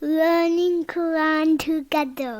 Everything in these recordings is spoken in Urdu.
learning Quran together.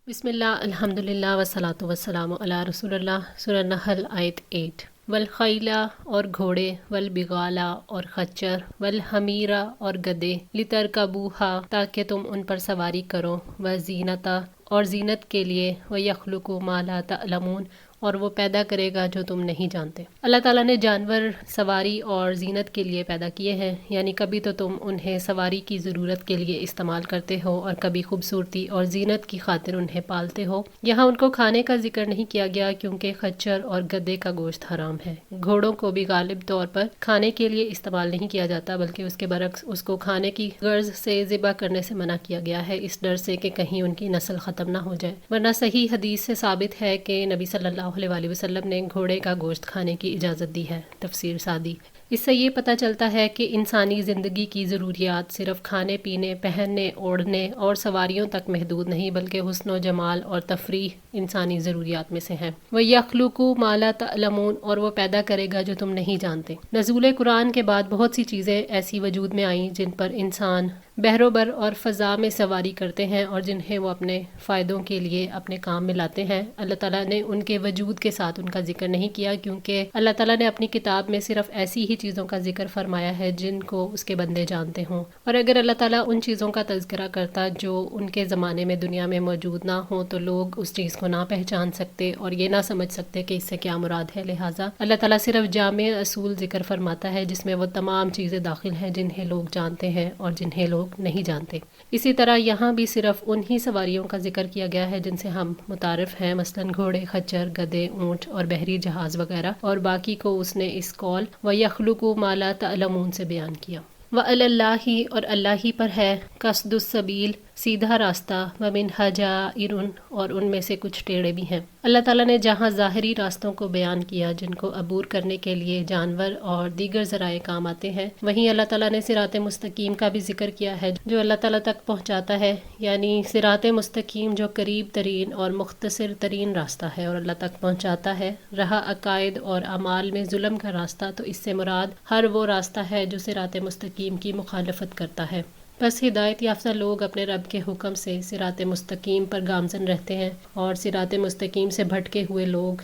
بسم اللہ الحمدللہ والصلاۃ والسلام علی رسول اللہ۔ سورہ نحل آیت 8۔ والخیلا اور گھوڑے، والبغالا اور خچر، والحمیرا اور گدے، لترکبوہا تاکہ تم ان پر سواری کرو، وزینتا اور زینت کے لیے، ویخلق ما لا تعلمون اور وہ پیدا کرے گا جو تم نہیں جانتے۔ اللہ تعالیٰ نے جانور سواری اور زینت کے لیے پیدا کیے ہیں، یعنی کبھی تو تم انہیں سواری کی ضرورت کے لیے استعمال کرتے ہو اور کبھی خوبصورتی اور زینت کی خاطر انہیں پالتے ہو۔ یہاں ان کو کھانے کا ذکر نہیں کیا گیا کیونکہ خچر اور گدے کا گوشت حرام ہے۔ گھوڑوں کو بھی غالب طور پر کھانے کے لیے استعمال نہیں کیا جاتا، بلکہ اس کے برعکس اس کو کھانے کی غرض سے ذبح کرنے سے منع کیا گیا ہے، اس ڈر سے کہ کہیں ان کی نسل ختم نہ ہو جائے، ورنہ صحیح حدیث سے ثابت ہے کہ نبی صلی اللہ علیہ وسلم نے گھوڑے کا گوشت کھانے کی اجازت دی ہے۔ تفسیر سعدی۔ اس سے یہ پتہ چلتا ہے کہ انسانی زندگی کی ضروریات صرف کھانے پینے، پہننے، اوڑھنے اور سواریوں تک محدود نہیں، بلکہ حسن و جمال اور تفریح انسانی ضروریات میں سے ہیں۔ وَيَخْلُقُ مَا لَا تَعْلَمُونَ اور وہ پیدا کرے گا جو تم نہیں جانتے۔ نزول قرآن کے بعد بہت سی چیزیں ایسی وجود میں آئیں جن پر انسان بحر و بر اور فضا میں سواری کرتے ہیں اور جنہیں وہ اپنے فائدوں کے لیے اپنے کام میں لاتے ہیں۔ اللہ تعالیٰ نے ان کے وجود کے ساتھ ان کا ذکر نہیں کیا کیونکہ اللہ تعالیٰ نے اپنی کتاب میں صرف ایسی ہی چیزوں کا ذکر فرمایا ہے جن کو اس کے بندے جانتے ہوں، اور اگر اللہ تعالیٰ ان چیزوں کا تذکرہ کرتا جو ان کے زمانے میں دنیا میں موجود نہ ہوں تو لوگ اس چیز کو نہ پہچان سکتے اور یہ نہ سمجھ سکتے کہ اس سے کیا مراد ہے۔ لہٰذا اللہ تعالیٰ صرف جامع اصول ذکر فرماتا ہے جس میں وہ تمام چیزیں داخل ہیں جنہیں لوگ جانتے ہیں اور جنہیں لوگ نہیں جانتے۔ اسی طرح یہاں بھی صرف انہی سواریوں کا ذکر کیا گیا ہے جن سے ہم متعارف ہیں، مثلا گھوڑے، خچر، گدے، اونٹ اور بحری جہاز وغیرہ، اور باقی کو اس نے اس قول وَيَخْلُقُ مَا لَا تَعْلَمُونَ سے بیان کیا۔ وَعَلَى اللَّهِ اور اللہ ہی پر ہے، قصد السبیل سیدھا راستہ، وَمِنْهَا جَائِرٌ اور ان میں سے کچھ ٹیڑے بھی ہیں۔ اللہ تعالیٰ نے جہاں ظاہری راستوں کو بیان کیا جن کو عبور کرنے کے لیے جانور اور دیگر ذرائع کام آتے ہیں، وہیں اللہ تعالیٰ نے صراط مستقیم کا بھی ذکر کیا ہے جو اللہ تعالیٰ تک پہنچاتا ہے، یعنی صراط مستقیم جو قریب ترین اور مختصر ترین راستہ ہے اور اللہ تک پہنچاتا ہے۔ رہا عقائد اور اعمال میں ظلم کا راستہ تو اس سے مراد ہر وہ راستہ ہے جو صراط مستقیم کی مخالفت کرتا ہے۔ بس ہدایت یافتہ لوگ اپنے رب کے حکم سے صراط مستقیم پر گامزن رہتے ہیں، اور صراط مستقیم سے بھٹکے ہوئے لوگ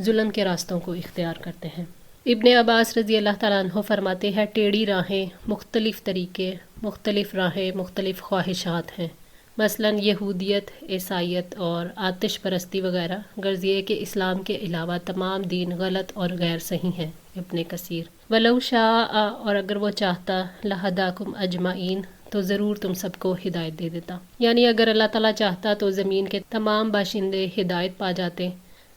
ظلم کے راستوں کو اختیار کرتے ہیں۔ ابن عباس رضی اللہ تعالیٰ عنہ فرماتے ہیں، ٹیڑھی راہیں مختلف طریقے، مختلف راہیں، مختلف خواہشات ہیں، مثلا یہودیت، عیسائیت اور آتش پرستی وغیرہ، غرض یہ کہ اسلام کے علاوہ تمام دین غلط اور غیر صحیح ہیں۔ ابن کثیر۔ وَلَوْ شَاءَ اور اگر وہ چاہتا، لَهَدَاكُمْ أَجْمَعِينَ تو ضرور تم سب کو ہدایت دے دیتا، یعنی اگر اللہ تعالیٰ چاہتا تو زمین کے تمام باشندے ہدایت پا جاتے۔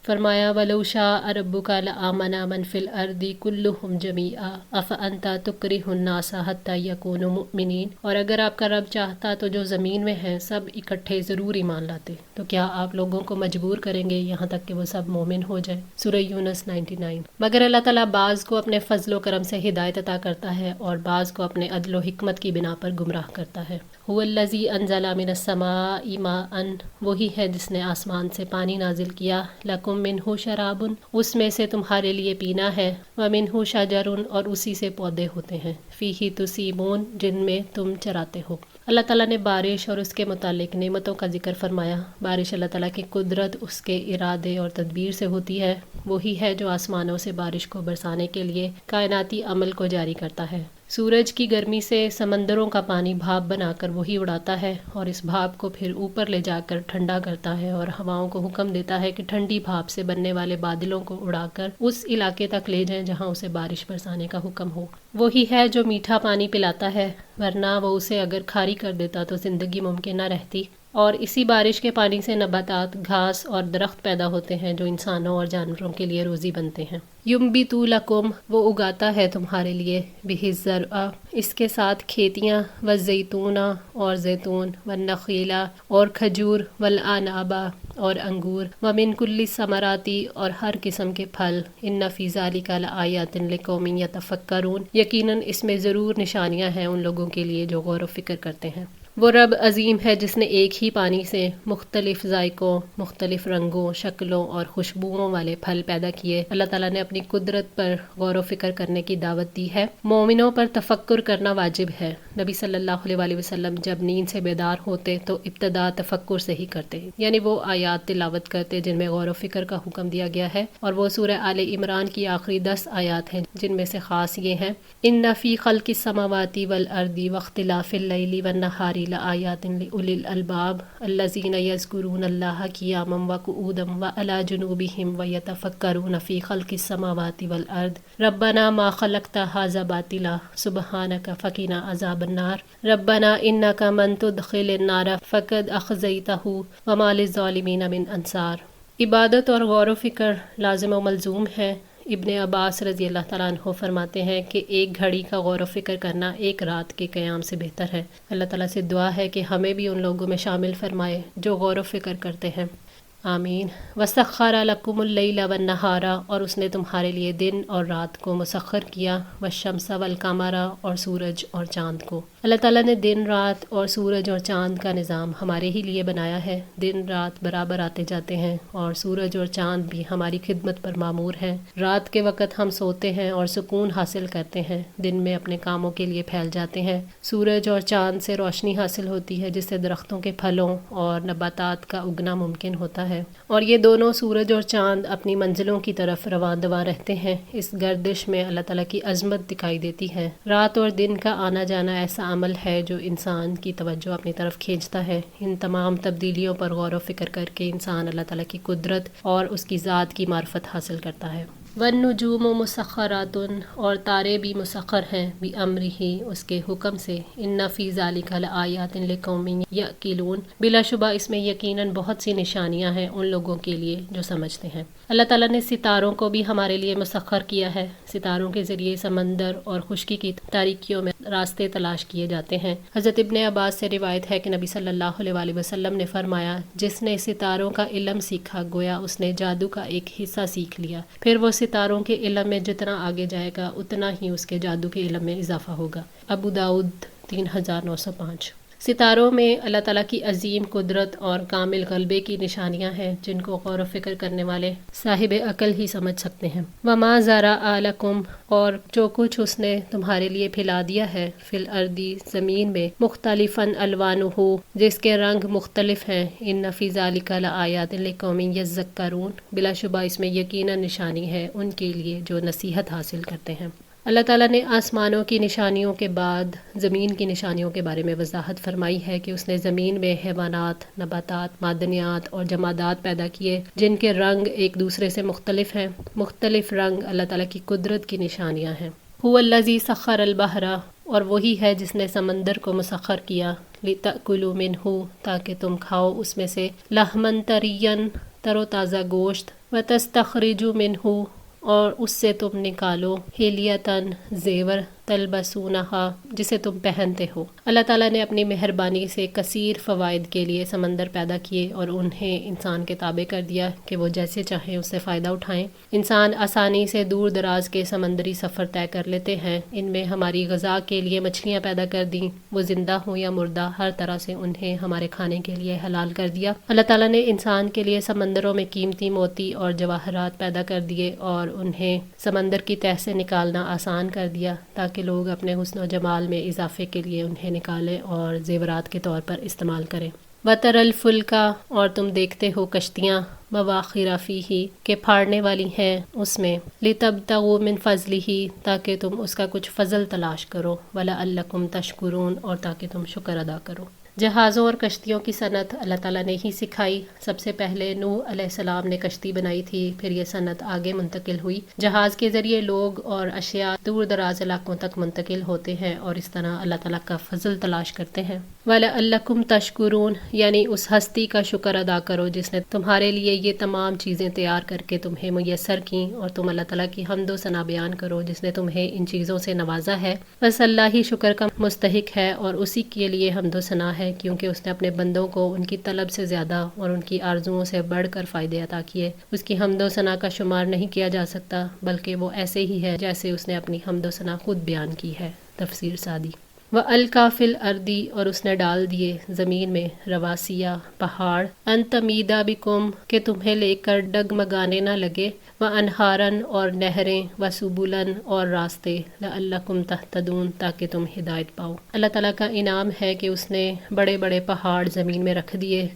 فرمایا وَلَوْ شَاءَ رَبُّكَ لَآمَنَ مَنْ فِي الْأَرْضِ كُلُّهُمْ جَمِيعًا أَفَأَنْتَ تُكْرِهُ النَّاسَ حَتَّى يَكُونُوا مُؤْمِنِينَ اور اگر آپ کا رب چاہتا تو جو زمین میں ہیں سب اکٹھے ضرور ایمان لاتے، تو کیا آپ لوگوں کو مجبور کریں گے یہاں تک کہ وہ سب مومن ہو جائیں؟ سورہ یونس 99۔ مگر اللہ تعالیٰ بعض کو اپنے فضل و کرم سے ہدایت عطا کرتا ہے اور بعض کو اپنے عدل و حکمت کی بنا پر گمراہ کرتا ہے۔ هو الذی انزل من السماء ماء وہی ہے جس نے آسمان سے پانی نازل کیا، لکم منہ شراب اس میں سے تمہارے لیے پینا ہے، ومنہ شجر اور اسی سے پودے ہوتے ہیں، فیہ تسیمون جن میں تم چراتے ہو۔ اللہ تعالیٰ نے بارش اور اس کے متعلق نعمتوں کا ذکر فرمایا۔ بارش اللہ تعالیٰ کی قدرت، اس کے ارادے اور تدبیر سے ہوتی ہے۔ وہی ہے جو آسمانوں سے بارش کو برسانے کے لیے کائناتی عمل کو جاری کرتا ہے۔ سورج کی گرمی سے سمندروں کا پانی بھاپ بنا کر وہی اڑاتا ہے اور اس بھاپ کو پھر اوپر لے جا کر ٹھنڈا کرتا ہے، اور ہواؤں کو حکم دیتا ہے کہ ٹھنڈی بھاپ سے بننے والے بادلوں کو اڑا کر اس علاقے تک لے جائیں جہاں اسے بارش برسانے کا حکم ہو۔ وہی ہے جو میٹھا پانی پلاتا ہے، ورنہ وہ اسے اگر کھاری کر دیتا تو زندگی ممکن نہ رہتی، اور اسی بارش کے پانی سے نباتات، گھاس اور درخت پیدا ہوتے ہیں جو انسانوں اور جانوروں کے لیے روزی بنتے ہیں۔ یُنبِتُ لَکُم وہ اگاتا ہے تمہارے لیے، بِہِ الزَّرْعَ اس کے ساتھ کھیتیاں، وَالزَّیْتُونَ اور زیتون، وَالنَّخِیلَ اور کھجور، وَالْأَعْنَابَ اور انگور، وَمِن کُلِّ الثَّمَرَاتِ اور ہر قسم کے پھل، إِنَّ فِی ذَلِکَ لَآیَاتٍ لِقَوْمٍ یتفکرون یقیناً اس میں ضرور نشانیاں ہیں ان لوگوں کے لیے جو غور و فکر کرتے ہیں۔ وہ رب عظیم ہے جس نے ایک ہی پانی سے مختلف ذائقوں، مختلف رنگوں، شکلوں اور خوشبوؤں والے پھل پیدا کیے۔ اللہ تعالیٰ نے اپنی قدرت پر غور و فکر کرنے کی دعوت دی ہے۔ مومنوں پر تفکر کرنا واجب ہے۔ نبی صلی اللہ علیہ وآلہ وسلم جب نیند سے بیدار ہوتے تو ابتدا تفکر سے ہی کرتے، یعنی وہ آیات تلاوت کرتے جن میں غور و فکر کا حکم دیا گیا ہے، اور وہ سورہ آل عمران کی آخری 10 آیات ہیں جن میں سے خاص یہ ہیں: ان فی خلق السماوات والارض واختلاف اللیل والنہار لآیات لأولی الالباب الذین یذکرون اللہ قیاما وقعودا وعلی جنوبہم ویتفکرون فی خلق السماوات والارض ربنا ما خلقت ھذا باطلا سبحانک فقنا عذاب النار ربنا انک من تدخل النار فقد اخزیتہ وما للظالمین من انصار۔ عبادت اور غور و فکر لازم و ملزوم ہے۔ ابن عباس رضی اللہ تعالیٰ عنہ فرماتے ہیں کہ ایک گھڑی کا غور و فکر کرنا ایک رات کے قیام سے بہتر ہے۔ اللہ تعالیٰ سے دعا ہے کہ ہمیں بھی ان لوگوں میں شامل فرمائے جو غور و فکر کرتے ہیں، آمین۔ وَسَخَّرَ لَكُمُ اللَّيْلَ وَالنَّهَارَ، اور اس نے تمہارے لیے دن اور رات کو مسخر کیا، وَالشَّمْسَ وَالْقَمَرَ، اور سورج اور چاند کو۔ اللہ تعالیٰ نے دن رات اور سورج اور چاند کا نظام ہمارے ہی لیے بنایا ہے۔ دن رات برابر آتے جاتے ہیں اور سورج اور چاند بھی ہماری خدمت پر مامور ہیں۔ رات کے وقت ہم سوتے ہیں اور سکون حاصل کرتے ہیں، دن میں اپنے کاموں کے لیے پھیل جاتے ہیں۔ سورج اور چاند سے روشنی حاصل ہوتی ہے جس سے درختوں کے پھلوں اور نباتات کا اگنا ممکن ہوتا ہے، اور یہ دونوں سورج اور چاند اپنی منزلوں کی طرف رواں دواں رہتے ہیں۔ اس گردش میں اللہ تعالیٰ کی عظمت دکھائی دیتی ہے۔ رات اور دن کا آنا جانا ایسا عمل ہے جو انسان کی توجہ اپنی طرف کھینچتا ہے۔ ان تمام تبدیلیوں پر غور و فکر کر کے انسان اللہ تعالیٰ کی قدرت اور اس کی ذات کی معرفت حاصل کرتا ہے۔ والنجوم مسخرات، اور تارے بھی مسخر ہیں، بامرہ، اس کے حکم سے۔ ان فی ذلک لآیات لقوم یعقلون، بلا شبہ اس میں یقیناً بہت سی نشانیاں ہیں ان لوگوں کے لیے جو سمجھتے ہیں۔ اللہ تعالیٰ نے ستاروں کو بھی ہمارے لیے مسخر کیا ہے۔ ستاروں کے ذریعے سمندر اور خشکی کی تاریکیوں میں راستے تلاش کیے جاتے ہیں۔ حضرت ابن عباس سے روایت ہے کہ نبی صلی اللہ علیہ وآلہ وسلم نے فرمایا، جس نے ستاروں کا علم سیکھا گویا اس نے جادو کا ایک حصہ سیکھ لیا، پھر وہ ستاروں کے علم میں جتنا آگے جائے گا اتنا ہی اس کے جادو کے علم میں اضافہ ہوگا۔ ابو داؤد 3905۔ ستاروں میں اللہ تعالیٰ کی عظیم قدرت اور کامل غلبے کی نشانیاں ہیں جن کو غور و فکر کرنے والے صاحب عقل ہی سمجھ سکتے ہیں۔ وما ذرأ لکم، اور جو کچھ اس نے تمہارے لیے پھیلا دیا ہے، فی الارض، زمین میں، مختلفاً الوانہ، جس کے رنگ مختلف ہیں، ان فی ذلک لآیات لقوم یذکرون، بلا شبہ اس میں یقیناً نشانی ہے ان کے لیے جو نصیحت حاصل کرتے ہیں۔ اللہ تعالیٰ نے آسمانوں کی نشانیوں کے بعد زمین کی نشانیوں کے بارے میں وضاحت فرمائی ہے کہ اس نے زمین میں حیوانات، نباتات، معدنیات اور جمادات پیدا کیے جن کے رنگ ایک دوسرے سے مختلف ہیں۔ مختلف رنگ اللہ تعالیٰ کی قدرت کی نشانیاں ہیں۔ هو الذی سخر البحر، اور وہی ہے جس نے سمندر کو مسخر کیا، لتأکلوا منہ، تاکہ تم کھاؤ اس میں سے، لحما طریا، تر و تازہ گوشت، وتستخرجوا منہ، اور اس سے تم نکالو، حلیتاً، زیور، تلبسونہا، جسے تم پہنتے ہو۔ اللہ تعالیٰ نے اپنی مہربانی سے کثیر فوائد کے لیے سمندر پیدا کیے اور انہیں انسان کے تابع کر دیا کہ وہ جیسے چاہیں اس سے فائدہ اٹھائیں۔ انسان آسانی سے دور دراز کے سمندری سفر طے کر لیتے ہیں۔ ان میں ہماری غذا کے لیے مچھلیاں پیدا کر دیں، وہ زندہ ہوں یا مردہ، ہر طرح سے انہیں ہمارے کھانے کے لیے حلال کر دیا۔ اللہ تعالیٰ نے انسان کے لیے سمندروں میں قیمتی موتی اور جواہرات پیدا کر دیے اور انہیں سمندر کی تہہ سے نکالنا آسان کر دیا تاکہ لوگ اپنے حسن و جمال میں اضافے کے لیے انہیں نکالیں اور زیورات کے طور پر استعمال کریں۔ وَتَرَى الْفُلْكَ، اور تم دیکھتے ہو کشتیاں، مَوَاخِرَ فِيهِ، کہ پھاڑنے والی ہیں اس میں، لِتَبْتَغُوا مِنْ فَضْلِهِ، تاکہ تم اس کا کچھ فضل تلاش کرو، وَلَعَلَّكُمْ تَشْكُرُونَ، اور تاکہ تم شکر ادا کرو۔ جہازوں اور کشتیوں کی صنعت اللہ تعالیٰ نے ہی سکھائی۔ سب سے پہلے نوح علیہ السلام نے کشتی بنائی تھی، پھر یہ صنعت آگے منتقل ہوئی۔ جہاز کے ذریعے لوگ اور اشیاء دور دراز علاقوں تک منتقل ہوتے ہیں اور اس طرح اللہ تعالیٰ کا فضل تلاش کرتے ہیں۔ وَلَعَلَّكُمْ تَشْكُرُونَ، یعنی اس ہستی کا شکر ادا کرو جس نے تمہارے لیے یہ تمام چیزیں تیار کر کے تمہیں میسر کیں، اور تم اللہ تعالیٰ کی حمد و ثنا بیان کرو جس نے تمہیں ان چیزوں سے نوازا ہے۔ بس اللہ ہی شکر کا مستحق ہے اور اسی کے لیے حمد و ثنا ہے، کیونکہ اس نے اپنے بندوں کو ان کی طلب سے زیادہ اور ان کی آرزوؤں سے بڑھ کر فائدے عطا کیے۔ اس کی حمد و ثنا کا شمار نہیں کیا جا سکتا، بلکہ وہ ایسے ہی ہے جیسے اس نے اپنی حمد و ثنا خود بیان کی ہے۔ تفسیر سعدی۔ وَأَلْقَى فِي الْأَرْضِ اور اس نے ڈال دیے زمین میں رواسیہ پہاڑ أَن تَمِيدَ بِكُمْ کہ تمہیں لے کر ڈگمگانے نہ لگے وَأَنْهَارًا اور نہریں وَسُبُلًا اور راستے لَعَلَّكُمْ تَهْتَدُونَ تاکہ تم ہدایت پاؤ۔ اللہ تعالیٰ کا انعام ہے کہ اس نے بڑے بڑے پہاڑ زمین میں رکھ دیے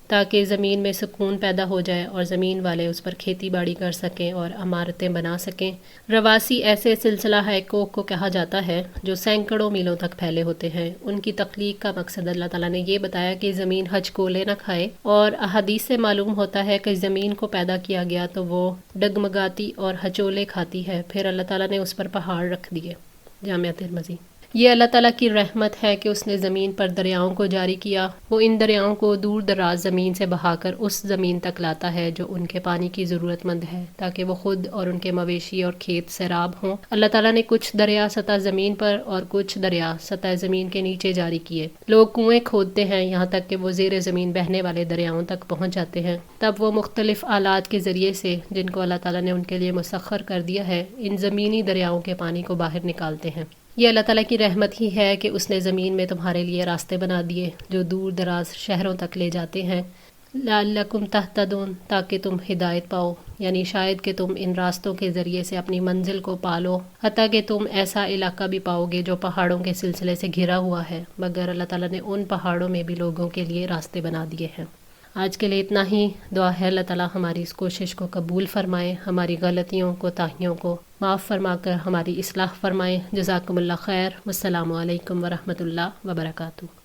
تاکہ زمین میں سکون پیدا ہو جائے اور زمین والے اس پر کھیتی باڑی کر سکیں اور عمارتیں بنا سکیں۔ رواسی ایسے سلسلہ ہے کوہ کو کہا جاتا ہے جو سینکڑوں میلوں تک پھیلے ہوتے ہیں۔ ان کی تخلیق کا مقصد اللہ تعالیٰ نے یہ بتایا کہ زمین ہچکولے نہ کھائے، اور احادیث سے معلوم ہوتا ہے کہ زمین کو پیدا کیا گیا تو وہ ڈگمگاتی اور ہچولے کھاتی ہے، پھر اللہ تعالیٰ نے اس پر پہاڑ رکھ دیے۔ جامعہ ترمذی۔ یہ اللہ تعالیٰ کی رحمت ہے کہ اس نے زمین پر دریاؤں کو جاری کیا، وہ ان دریاؤں کو دور دراز زمین سے بہا کر اس زمین تک لاتا ہے جو ان کے پانی کی ضرورت مند ہے تاکہ وہ خود اور ان کے مویشی اور کھیت سیراب ہوں۔ اللہ تعالیٰ نے کچھ دریا سطح زمین پر اور کچھ دریا سطح زمین کے نیچے جاری کیے۔ لوگ کنویں کھودتے ہیں یہاں تک کہ وہ زیر زمین بہنے والے دریاؤں تک پہنچ جاتے ہیں، تب وہ مختلف آلات کے ذریعے سے جن کو اللہ تعالیٰ نے ان کے لیے مسخر کر دیا ہے ان زمینی دریاؤں کے پانی کو باہر نکالتے ہیں۔ یہ اللہ تعالیٰ کی رحمت ہی ہے کہ اس نے زمین میں تمہارے لیے راستے بنا دیے جو دور دراز شہروں تک لے جاتے ہیں، لعلکم تہتدون تاکہ تم ہدایت پاؤ، یعنی شاید کہ تم ان راستوں کے ذریعے سے اپنی منزل کو پالو، حتیٰ کہ تم ایسا علاقہ بھی پاؤ گے جو پہاڑوں کے سلسلے سے گھرا ہوا ہے، مگر اللہ تعالیٰ نے ان پہاڑوں میں بھی لوگوں کے لیے راستے بنا دیے ہیں۔ آج کے لیے اتنا ہی۔ دعا ہے اللہ تعالیٰ ہماری اس کوشش کو قبول فرمائے، ہماری غلطیوں کوتاہیوں کو معاف فرما کر ہماری اصلاح فرمائے۔ جزاکم اللہ خیر۔ والسلام علیکم ورحمۃ اللہ وبرکاتہ۔